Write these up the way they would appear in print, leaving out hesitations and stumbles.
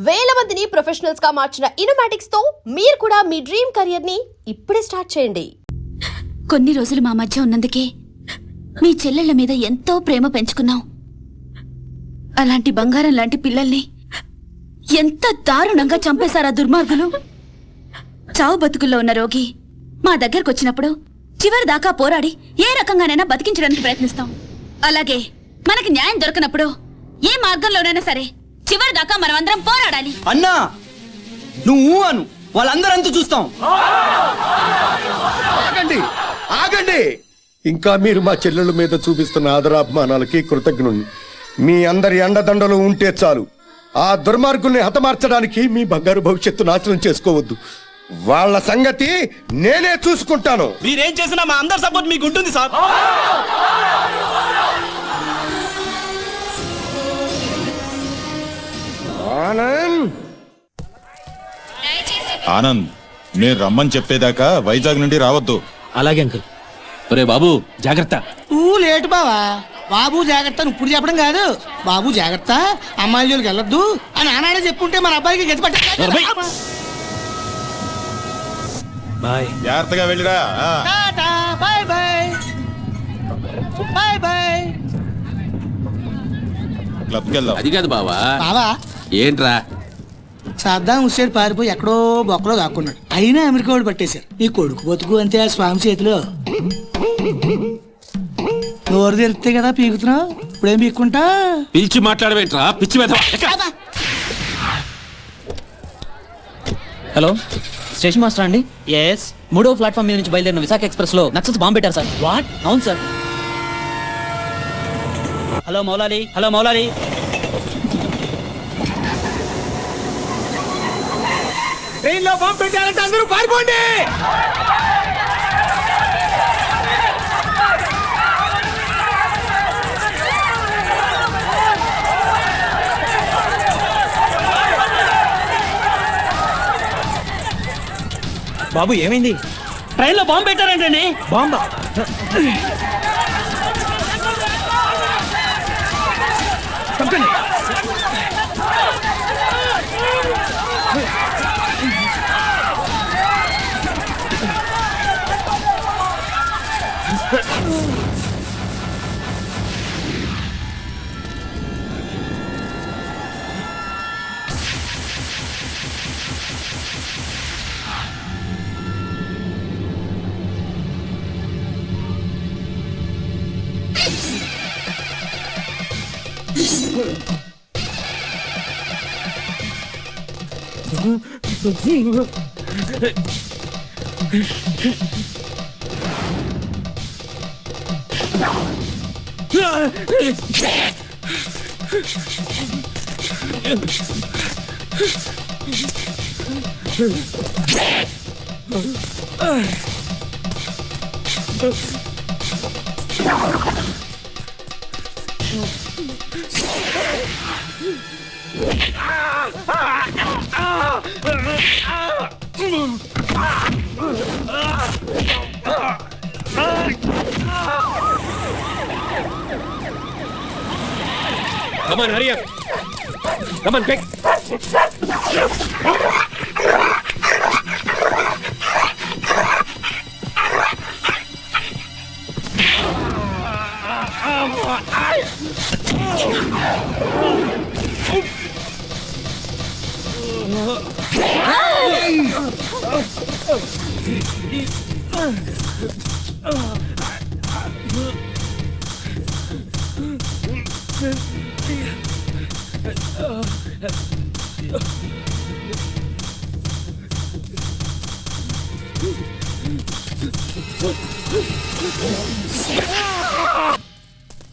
వేల మందిని ప్రొఫెషనల్స్ గా మార్చిన ఇనోమాటిక్స్ తో మీరు కూడా మీ డ్రీమ్ కెరియర్ ని ఇప్పుడే స్టార్ట్ చేయండి. కొన్ని రోజులు మా మధ్య ఉన్నందుకే మీ చెల్లెళ్ల మీద ఎంతో ప్రేమ పెంచుకున్నాం. అలాంటి బంగారం లాంటి పిల్లల్ని ఎంత దారుణంగా చంపేశారా దుర్మార్గులు. చావు బతుకుల్లో ఉన్న రోగి మా దగ్గరకు వచ్చినప్పుడు చివరి దాకా పోరాడి ఏ రకంగానైనా బతికించడానికి ప్రయత్నిస్తాం. అలాగే మనకి న్యాయం దొరకనప్పుడు ఏ మార్గంలోనైనా సరే చివరి దాకా మనమందరం పోరాడాలి. అన్నా నువ్వు అను వాళ్ళందరంతా చూస్తాం. ఆగండి ఆగండి, ఇంకా మీరు మా చెల్లెళ్ళ మీద చూపిస్తున్న ఆదరాభిమానాలకి కృతజ్ఞుణ్ణి. మీ అందరి అండదండలు ఉంటే చాలు. ఆ దుర్మార్గుల్ని హతమార్చడానికి మీ బంగారు భవిష్యత్తు నాశనం చేసుకోవద్దు. వాళ్ళ సంగతి నేనే చూసుకుంటాను. మీరేం చేసినా మా అందరి సపోర్ట్ మీకు ఉంటుంది సార్. ఆనంద్, నేను రమ్మని చెప్పేదాకా వైజాగ్ నుండి రావద్దు. అలాగే అంకుల్. ఒరే బాబు జాగ్రత్త. నువ్వు లేటు బావా. బాబు జాగ్రత్త అని ఇప్పుడు చెప్పడం కాదు, బాబు జాగ్రత్త అమ్మాయిల జోలికి వెళ్ళొద్దు అని ఆనాడే చెప్పుంటే మన అబ్బాయికి గతి పట్ట. బాయ్. జాగ్రత్తగా వెళ్ళిరా. Bye bye bye bye. క్లబ్కి వెళ్దాం. అది కాదు బావా. బావా ఏంట్రా? సద్దాం హుస్సేన్ పారిపోయి ఎక్కడో బొక్కలో దాక్కున్నాడు. అయినా అమెరికా వాడు పట్టేశారు. నీ కొడుకు బతుకు అంతే ఆ స్వామి చేతిలో. నోరు తెరిస్తే కదా పీకుతున్నావు, ఇప్పుడేం పీక్కుంటా. పిలిచి మాట్లాడవేంట్రా పిచ్చి వెధవ. హలో, స్టేషన్ మాస్టర్ అండి? ఎస్. 3వ ప్లాట్ఫామ్ మీద నుంచి బయలుదేరిన విశాఖ ఎక్స్ప్రెస్ లో నక్సల్స్ బాంబు పెట్టారు సార్. వాట్? అవును sir. Hello Moulali, hello Moulali. Train లో బాంబు పెట్టారంటే అందరూ పారిపోండి. బాబు ఏమైంది? ట్రైన్ లో బాంబు పెట్టారంటండి. బాంబా? Come on, hurry up. Come on, quick.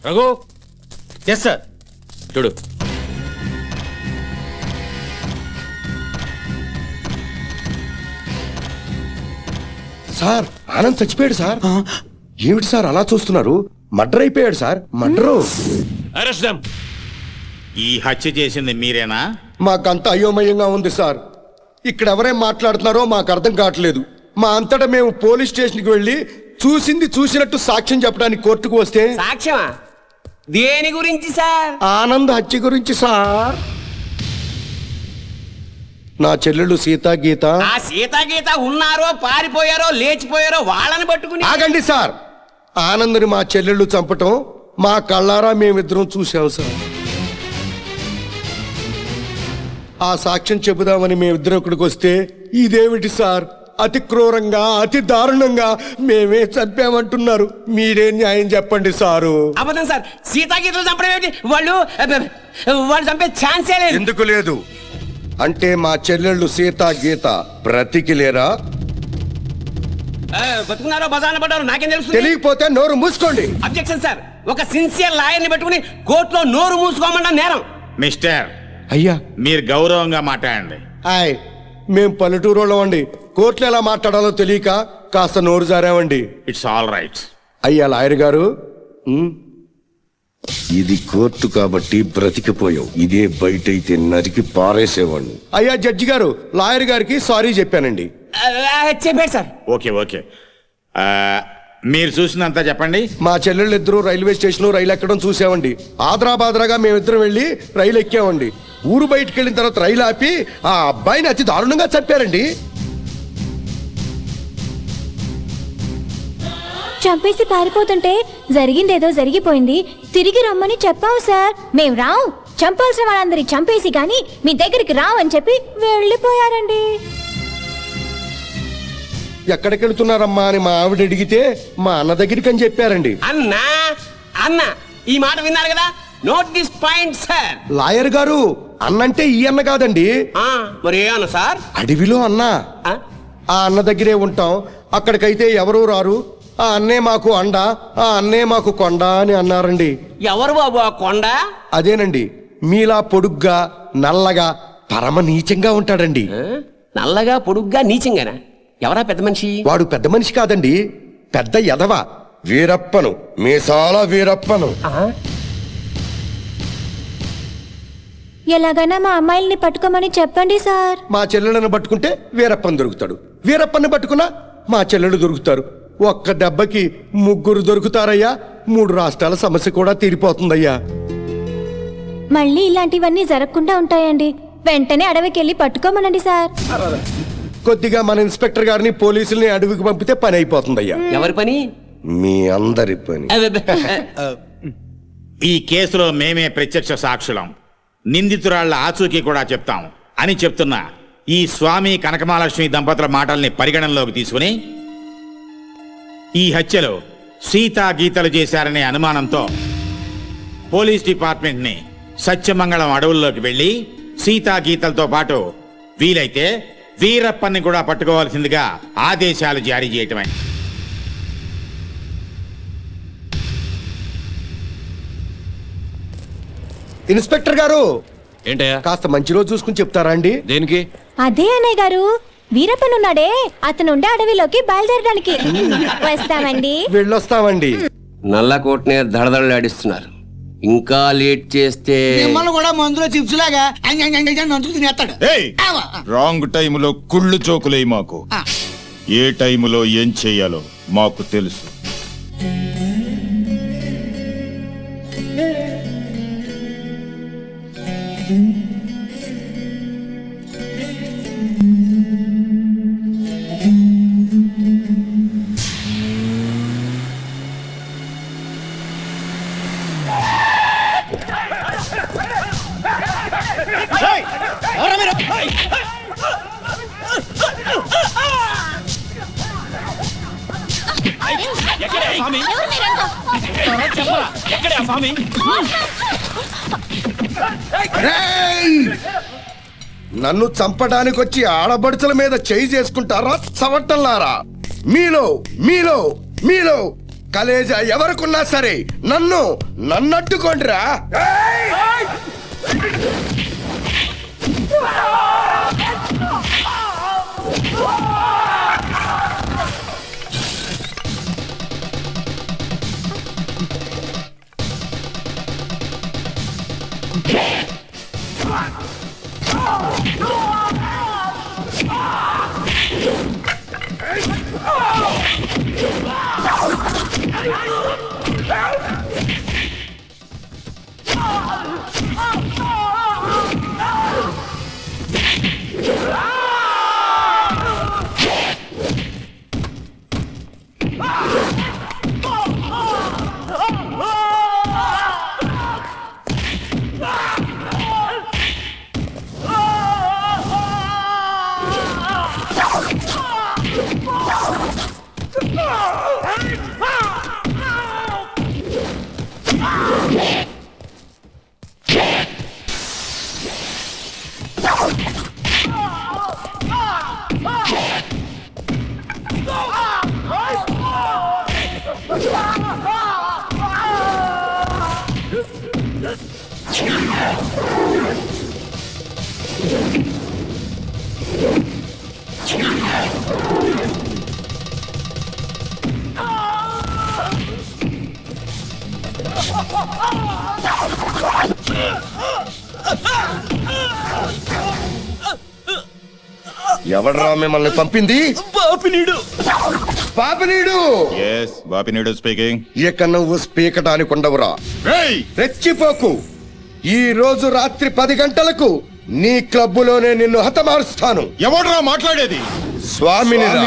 Raghu. Yes sir. చూడు. సార్, ఆనంద్ చచ్చిపోయాడు సార్. ఏమిటి సార్ అలా చూస్తున్నారు? మర్డర్ అయిపోయాడు సార్, మర్డరు. Arrest them. ఈ హత్య చేసింది మీరేనా? మాకంత అయోమయంగా ఉంది సార్. ఇక్కడ ఎవరేం మాట్లాడుతున్నారో మాకు అర్థం కావట్లేదు. మా అంతటా మేము పోలీస్ స్టేషన్కి వెళ్ళి చూసింది చూసినట్టు సాక్ష్యం చెప్పడానికి కోర్టుకు వస్తే సాక్ష్యమా? దేని గురించి సార్? ఆనంద్ హత్య గురించి సార్. నా చెల్లెళ్ళు సీత గీత ఆ సీతాగీత ఉన్నారో పారిపోయారో లేచిపోయారో వాళ్ళని పట్టుకుని ఆగండి సార్. ఆనందని మా చెల్లెళ్ళు చంపటం మా కళ్ళారా మేమిద్దరం చూసాం సార్. ఆ సాక్ష్యం చెబుదామని మేమిద్దరం ఇక్కడికి వస్తే ఇదేమిటి సార్, అతి క్రూరంగా అతి దారుణంగా మేమే చంపామంటున్నారు. మీరే న్యాయం చెప్పండి సారు. అబద్ధం సార్, సీతాగీతలు చంపడం ఏమిటి? వాళ్ళు చంపే ఛాన్సే లేదు. ఎందుకు లేదు అంటే మా చెల్లెళ్ళు సీత గీత బ్రతికిలేరా? బతుకున్నారో బజార్న పడ్డారో నాకేం తెలుసు? తెలియకపోతే నోరు మూసుకోండి. అబ్జెక్షన్ సార్, ఒక సిన్సియర్ లాయర్ని పెట్టుకుని కోర్టులో నోరు మూసుకోమన్నా నేరం. మిస్టర్, అయ్యా మీరు గౌరవంగా మాట్లాడండి. హాయ్, మేం పల్లెటూరులో అండి. కోర్టులో ఎలా మాట్లాడాలో తెలియక కాస్త నోరు జారామండి. It's all right. అయ్యా లాయర్ గారు, ఇది కోర్టు కాబట్టి బ్రతికిపోయావు. ఇదే బయట అయితే నరికి పారేసేవాడిని. అయ్యా జడ్జి గారు, లాయర్ గారికి సారీ చెప్పానండి. చెప్పాడు సార్. Okay okay. మీరు చూసినంత చెప్పండి. మా చెల్లెళ్ళు ఇద్దరు రైల్వే స్టేషన్ రైలు ఎక్కడం చూసామండి. ఆదరాబాదరాగా మేమిద్దరం వెళ్ళి రైలు ఎక్కామండి. ఊరు బయటకు వెళ్ళిన తర్వాత రైలు ఆపి ఆ అబ్బాయిని అతి దారుణంగా చంపారండి. చంపేసి పారిపోతుంటే జరిగిందేదో జరిగిపోయింది, తిరిగి రమ్మని చెప్పావు సార్. మేం రావు, చంపాల్సిన వాళ్ళందరి చంపేసి గాని మీ దగ్గరికి రావని చెప్పి వెళ్ళిపోయారండి. ఎక్కడికి వెళుతున్నారమ్మా అని మా ఆవిడ అడిగితే మా అన్న దగ్గరికి అని చెప్పారండి. అన్న ఈ మాట విన్నారు కదా, note this point sir. Lawyer గారు, అన్నంటే ఈ అన్న కాదండి. మరి ఏ అన్న సార్? అడవిలో అన్న. ఆ అన్న దగ్గరే ఉంటాం. అక్కడికైతే ఎవరూ రారు. ఆ అన్నే మాకు అండ, ఆ అన్నే మాకు కొండ అని అన్నారండి. ఎవరు బాబు ఆ కొండ? అదేనండి, మీలా పొడుగ్గా నల్లగా పరమ నీచంగా ఉంటాడండి. నల్లగా పొడుగ్గా నీచంగానా? ఎవరా పెద్ద మనిషి? వాడు పెద్ద మనిషి కాదండి, పెద్ద ఎదవ. వీరప్పను, మీసాల వీరప్పను. ఎలాగైనా మా అమ్మాయిల్ని పట్టుకోమని చెప్పండి సార్. మా చెల్లెలను పట్టుకుంటే వీరప్పని దొరుకుతాడు, వీరప్పని పట్టుకున్నా మా చెల్లెలు దొరుకుతారు. ఒక్క దెబ్బకి ముగ్గురు దొరుకుతారయ్యా. 3 రాష్ట్రాల సమస్య కూడా తీరిపోతుందయ్యా. మళ్ళీ ఇలాంటివన్నీ జరగకుండా ఉంటాయండి. వెంటనే అడవికి వెళ్ళి పట్టుకోమనండి సార్. కొద్దిగా మన ఇన్స్పెక్టర్ గారిని పోలీసుల్ని అడవికి పంపితే పని అయిపోతుందయ్యా. ఎవరి పని? మీ అందరి పని. ఈ కేసులో మేమే ప్రత్యక్ష సాక్షులం, నిందితురాళ్ల ఆచూకీ కూడా చెప్తాం అని చెప్తున్నా ఈ స్వామి కనకమహాలక్ష్మి దంపతుల మాటల్ని పరిగణనలోకి తీసుకుని ఈ హత్యలో సీతా గీతలు చేశారనే అనుమానంతో పోలీస్ డిపార్ట్మెంట్ ని సత్యమంగళం అడవుల్లోకి వెళ్లి సీతా గీతలతో పాటు వీలైతే వీరప్పన్ని కూడా పట్టుకోవాల్సిందిగా ఆదేశాలు జారీ చేయటమే. ఇన్స్పెక్టర్ గారు, ఏంటయ్యా? కాస్త మంచి రోజు చూసుకుని చెప్తారా అండి? దేనికి? అదే అన్నయ్య గారు, వీరప్పనున్నాడే అతనుండే అడవిలోకి బయలుదేరడానికి వస్తామండి. వెళ్ళొస్తామండి. నల్లకోటనే దడదడలాడిస్తున్నారు. ఇంకా లేట్ చేస్తే మిమ్మల్ని కూడా మందులో చిప్స్ లాగా నంచుకు తినేస్తాడు. రాంగ్ టైములో కుళ్ళు చోకులే మాకు. ఏ టైములో ఏం చెయ్యాలో మాకు తెలుసు. నన్ను చంపడానికి వచ్చి ఆడబడుచుల మీద చేయి చేసుకుంటారా చవట్టల్లారా? మీలో మీలో మీలో కలేజా ఎవరికున్నా సరే నన్నట్టుకోండిరా. ఎవడ్రా మిమ్మల్ని పంపింది? పాపినీడు. పాపినీడు బాపినీడు స్పీకింగ్. ఇక నువ్వు స్పీకటానికి ఉండవురా. రెచ్చిపోకు. ఈ రోజు రాత్రి 10 గంటలకు నీ క్లబ్బులోనే నిన్ను హతమారుస్తాను. ఎవడ్రా మాట్లాడేది? స్వామినిరా.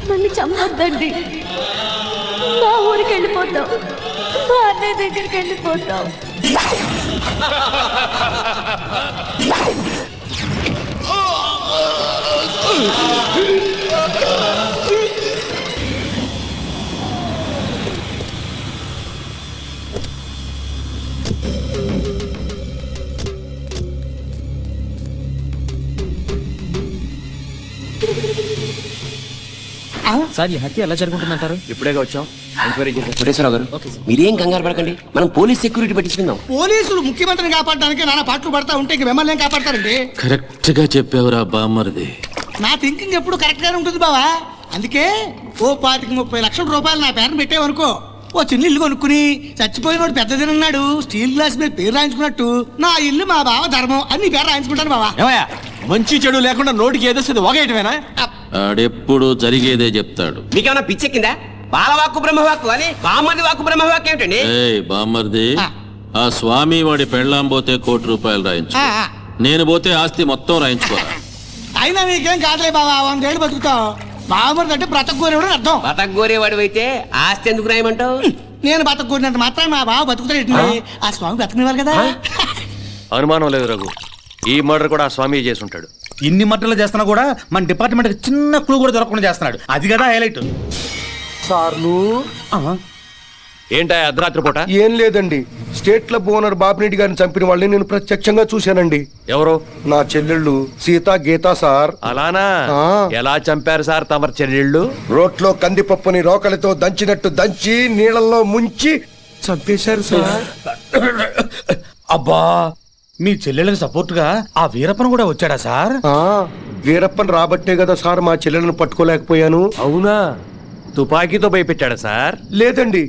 మళ్ళీ చంపొద్దండి. మా ఊరికి వెళ్ళిపోతాం. మా అన్నయ్య దగ్గరికి వెళ్ళిపోతాం. సార్ ఈ హత్య ఎలా జరుగుతుందంటారు? ఇప్పుడేగా వచ్చాం ఎంక్వైరీ చేద్దాం. కోటేశ్వరరావు గారు మీరేం కంగారు పడకండి, మనం పోలీస్ సెక్యూరిటీ పెట్టించుకుందాం. పోలీసులు ముఖ్యమంత్రిని కాపాడడానికి నానా పాటలు పడతా ఉంటే ఇంక మిమ్మల్ని ఏం కాపాడతారండి? కరెక్ట్ గా చెప్పావురా బామ్మరిది. నా థింకింగ్ ఎప్పుడు కరెక్ట్ గానే ఉంటుంది బావా. అందుకే ఓ 25-30 లక్షల రూపాయలు నా పేరుని పెట్టావనుకో, ఓ చిన్న ఇల్లు కొనుక్కుని చచ్చిపోయినోడు పెద్దదినన్నాడు స్టీల్ గ్లాస్ మీద పేరు రాయించుకున్నట్టు నా ఇల్లు మా బావ ధర్మం అని నీ పేరు రాయించుకుంటాను బావా. ఏమయ్యా మంచి చెడు లేకుండా నోటికి ఏదొస్తుంది ఒకటమేనా? ఆడెప్పుడు జరిగేదే చెప్తాడు. మీకేమైనా పిచ్చెక్కిందా? బాలవాక్కు బ్రహ్మవాక్కు అని బామ్మది వాక్కు బ్రహ్మవాక్కు ఏమిటండి? ఏయ్ బామ్మర్ది, ఆ స్వామి వాడి పెళ్ళాం పోతే ₹1,00,00,000 రాయించు, నేను పోతే ఆస్తి మొత్తం రాయించుకోరా. అయినా నీకేం కాదులే బావా, 100 ఏళ్ళు బతుకుతావు. బావమరిది అంటే బ్రతకూరేవాడు అర్థం. బతకగోరేవాడు అయితే ఆస్తి ఎందుకు రాయమంటావు? నేను బతకూరినంత మాత్రం మా బావ బతుకుతాడు. ఆ స్వామి బతకనివ్వాలి కదా. అనుమానం లేదు రఘు, ఈ మర్డర్ కూడా ఆ స్వామి చేసి ఉంటాడు. ఇన్ని మట్టలు చేస్తున్నా కూడా మన డిపార్ట్మెంట్ చిన్న క్లూ కూడా దొరకకుండా చేస్తున్నాడు. అది కదా హైలైట్. సార్లు ఏంటా అర్ధరాత్రి పూట? ఏం లేదండి, స్టేట్ క్లబ్ ఓనర్ బాపిరెడ్డి గారిని చంపిన వాళ్ళని నేను ప్రత్యక్షంగా చూశానండి. ఎవరు? నా చెల్లెళ్ళు సీత గీత సార్. అలానా? ఆ. ఎలా చంపారు సార్ తమరు చెల్లెళ్ళు? రోట్లో కందిపప్పుని రోకలితో దంచినట్టు దంచి నీళ్ళల్లో ముంచి చంపేశారు సార్. అబ్బా, మీ చెల్లెళ్ళకి సపోర్ట్ గా ఆ వీరప్పన్ కూడా వచ్చాడా సార్? వీరప్పన్ రాబట్టే కదా సార్ మా చెల్లెలను పట్టుకోలేకపోయాను. అవునా? తుపాకీతో భయపెట్టాడా సార్? లేదండి,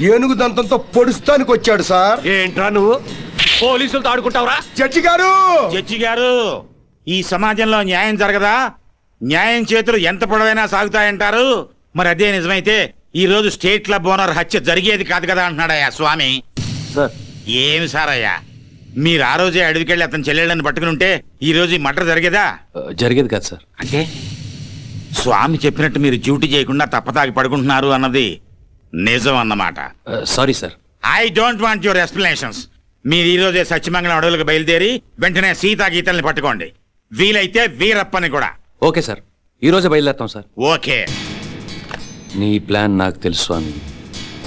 ఏనుగు దంతంతో పొడుస్తానికి వచ్చాడు సార్. ఏంట్రా నువ్వు పోలీసులతో ఆడుకుంటావురా? జడ్జి గారు, జడ్జి గారు, ఈ సమాజంలో న్యాయం జరగదా? న్యాయం చేతులు ఎంత పొడవైనా సాగుతాయంటారు. మరి అదే నిజమైతే ఈ రోజు స్టేట్ క్లబ్ ఓనర్ హత్య జరిగేది కాదు కదా అంటున్నాడయ్యా స్వామి. సార్ ఏమి సార్ అయ్యా, మీరు ఆ రోజే అడవికెళ్ళి అతని చెల్లెళ్ళని పట్టుకుని ఉంటే ఈ రోజు ఈ మర్డర్ జరిగేదా? జరిగేది కాదు సార్. అంటే స్వామి చెప్పినట్టు మీరు డ్యూటీ చేయకుండా తప్పతాగి పడుకుంటున్నారు అన్నది నిజం అన్నమాట. Sorry sir. I don't want your explanations. మీరు ఈ రోజే సత్యమంగళం అడవులకు బయలుదేరి వెంటనే సీతా గీతల్ని పట్టుకోండి, వీలైతే వీరప్పని కూడా. ఓకే సార్, ఈ రోజే బయలుదేరుతాం సార్. ఓకే. నీ ప్లాన్ నాకు తెలుసు స్వామి.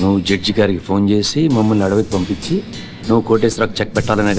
నువ్వు జడ్జి గారికి ఫోన్ చేసి మమ్మల్ని అడవికి పంపించి నువ్వు కోటేశ్వరకు చెక్ పెట్టాలనే